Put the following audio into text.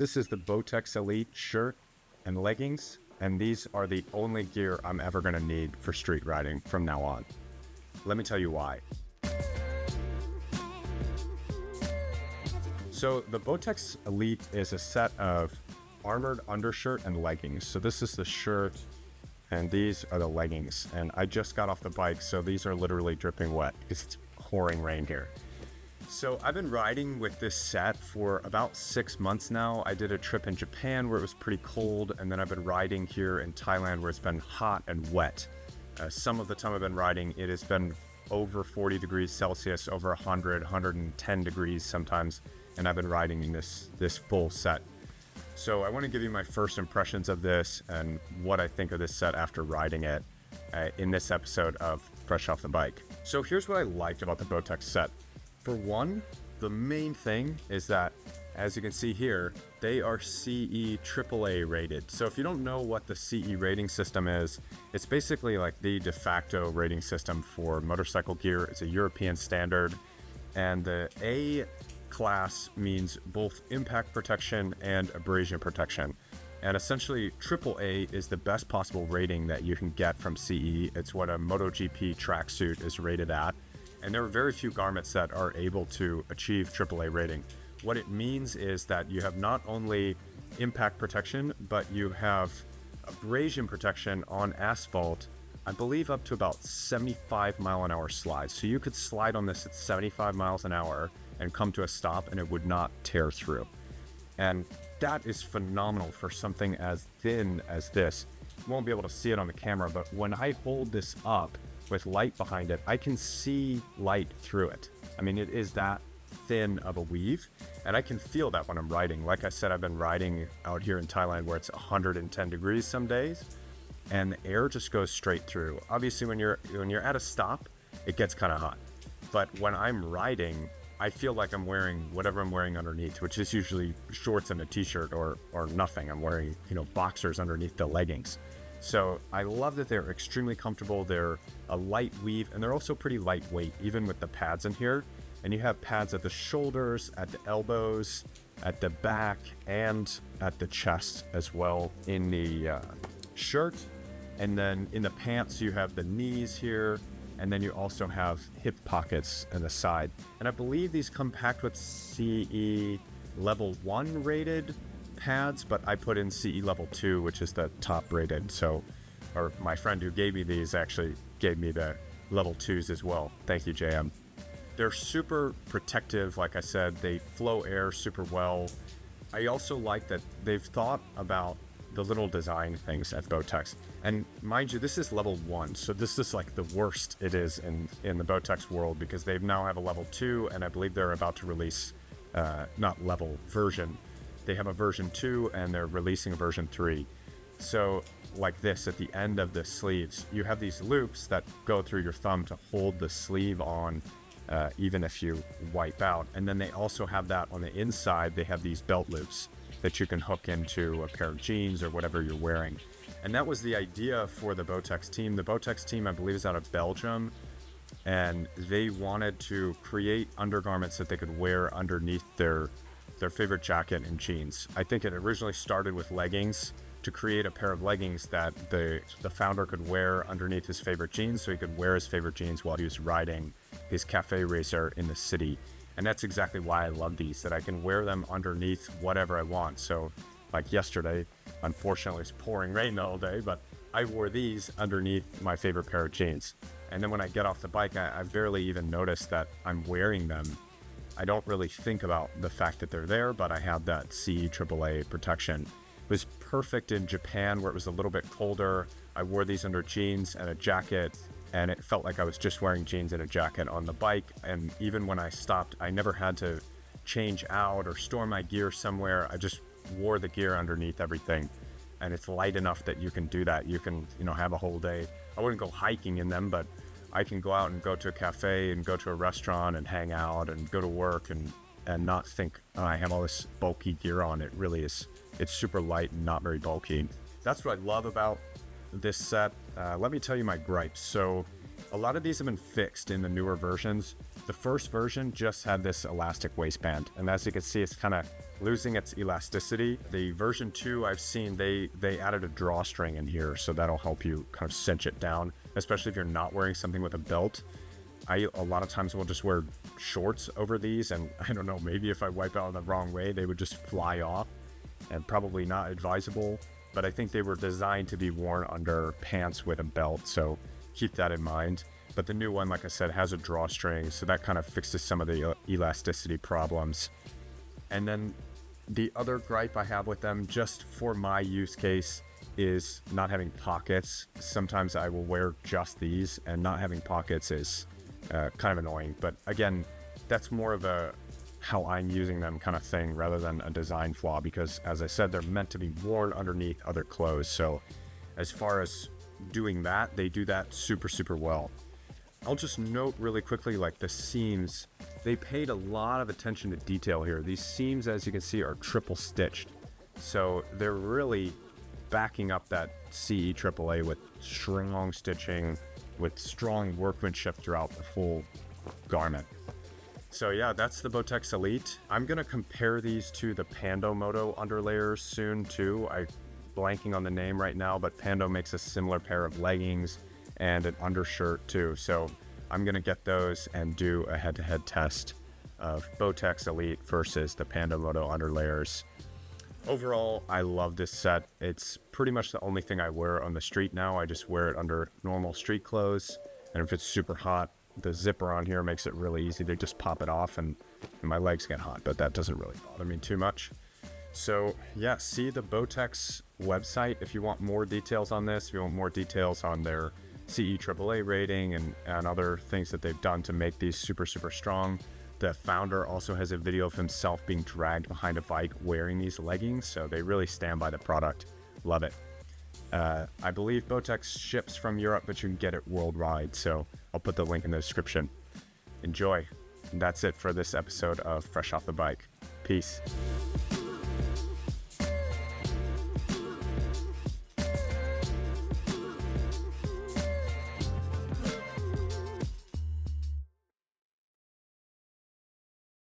This is the Bowtex Elite shirt and leggings, and these are the only gear I'm ever going to need for street riding from now on. Let me tell you why. So the Bowtex Elite is a set of armored undershirt and leggings. So this is the shirt and these are the leggings. And I just got off the bike, so these are literally dripping wet because it's pouring rain here. So I've been riding with this set for about 6 months now. I did a trip in Japan where it was pretty cold, and then I've been riding here in Thailand where it's been hot and wet. Some of the time I've been riding, it has been over 40 degrees Celsius, over 100, 110 degrees sometimes, and I've been riding in this full set. So I want to give you my first impressions of this and what I think of this set after riding it in this episode of Fresh Off the Bike. So here's what I liked about the Bowtex set. For one, the main thing is that, as you can see here, they are CE AAA rated. So if you don't know what the CE rating system is, it's basically like the de facto rating system for motorcycle gear. It's a European standard, and the A class means both impact protection and abrasion protection. And essentially, AAA is the best possible rating that you can get from CE. It's what a MotoGP tracksuit is rated at. And there are very few garments that are able to achieve AAA rating. What it means is that you have not only impact protection, but you have abrasion protection on asphalt, I believe up to about 75 mile an hour slides. So you could slide on this at 75 miles an hour and come to a stop and it would not tear through. And that is phenomenal for something as thin as this. You won't be able to see it on the camera, but when I hold this up with light behind it, I can see light through it. I mean, it is that thin of a weave, and I can feel that when I'm riding. Like I said, I've been riding out here in Thailand where it's 110 degrees some days, and the air just goes straight through. Obviously, when you're at a stop, it gets kind of hot. But when I'm riding, I feel like I'm wearing whatever I'm wearing underneath, which is usually shorts and a t-shirt or nothing. I'm wearing, boxers underneath the leggings. So I love that they're extremely comfortable. They're a light weave, and they're also pretty lightweight, even with the pads in here. And you have pads at the shoulders, at the elbows, at the back, and at the chest as well in the shirt. And then in the pants, you have the knees here, and then you also have hip pockets on the side. And I believe these come packed with CE level 1 rated pads, but I put in CE level 2, which is the top rated. So, or my friend who gave me these actually gave me the level 2s as well. Thank you, JM. They're super protective. Like I said, they flow air super well. I also like that they've thought about the little design things at Bowtex. And mind you, this is level 1. So this is like the worst it is in the Bowtex world, because they now have a level 2, and I believe they're about to release, not level, version. They have a version 2 and they're releasing a version 3. So like this, at the end of the sleeves, you have these loops that go through your thumb to hold the sleeve on, even if you wipe out. And then they also have that on the inside. They have these belt loops that you can hook into a pair of jeans or whatever you're wearing. And that was the idea for the Bowtex team. The Bowtex team, I believe, is out of Belgium, and they wanted to create undergarments that they could wear underneath their favorite jacket and jeans. I think it originally started with leggings, to create a pair of leggings that the founder could wear underneath his favorite jeans, so he could wear his favorite jeans while he was riding his cafe racer in the city. And that's exactly why I love these, that I can wear them underneath whatever I want. So like yesterday, unfortunately it's pouring rain all day, but I wore these underneath my favorite pair of jeans. And then when I get off the bike, I barely even notice that I'm wearing them. I don't really think about the fact that they're there, but I have that CE AAA protection. It was perfect in Japan where it was a little bit colder. I wore these under jeans and a jacket, and it felt like I was just wearing jeans and a jacket on the bike. And even when I stopped, I never had to change out or store my gear somewhere. I just wore the gear underneath everything. And it's light enough that you can do that. You can, have a whole day. I wouldn't go hiking in them, but I can go out and go to a cafe and go to a restaurant and hang out and go to work and not think, oh, I have all this bulky gear on. It really is, it's super light and not very bulky. That's what I love about this set. Let me tell you my gripes. So a lot of these have been fixed in the newer versions. The first version just had this elastic waistband, and as you can see, it's kind of losing its elasticity. The version 2 I've seen, they added a drawstring in here, so that'll help you kind of cinch it down, especially if you're not wearing something with a belt. A lot of times will just wear shorts over these, and I don't know, maybe if I wipe out in the wrong way, they would just fly off, and probably not advisable, but I think they were designed to be worn under pants with a belt, so keep that in mind. But the new one, like I said, has a drawstring, so that kind of fixes some of the elasticity problems. And then the other gripe I have with them, just for my use case, is not having pockets. Sometimes I will wear just these, and not having pockets is kind of annoying. But again, that's more of a how I'm using them kind of thing rather than a design flaw, because as I said, they're meant to be worn underneath other clothes. So as far as doing that, they do that super, super well. I'll just note really quickly, like the seams, they paid a lot of attention to detail here. These seams, as you can see, are triple stitched. So they're really backing up that CE AAA with strong stitching, with strong workmanship throughout the full garment. So yeah, that's the Bowtex Elite. I'm gonna compare these to the Pando Moto underlayers soon too. I'm blanking on the name right now, but Pando makes a similar pair of leggings and an undershirt too. So I'm gonna get those and do a head-to-head test of Bowtex Elite versus the Pando Moto underlayers. Overall, I love this set. It's pretty much the only thing I wear on the street now. I just wear it under normal street clothes, and if it's super hot, the zipper on here makes it really easy to just pop it off, and my legs get hot, but that doesn't really bother me too much. So yeah, see the Bowtex website if you want more details on this, if you want more details on their CE AAA rating and other things that they've done to make these super, super strong. The founder also has a video of himself being dragged behind a bike wearing these leggings, so they really stand by the product. Love it. I believe Bowtex ships from Europe, but you can get it worldwide, so I'll put the link in the description. Enjoy. And that's it for this episode of Fresh Off the Bike. Peace.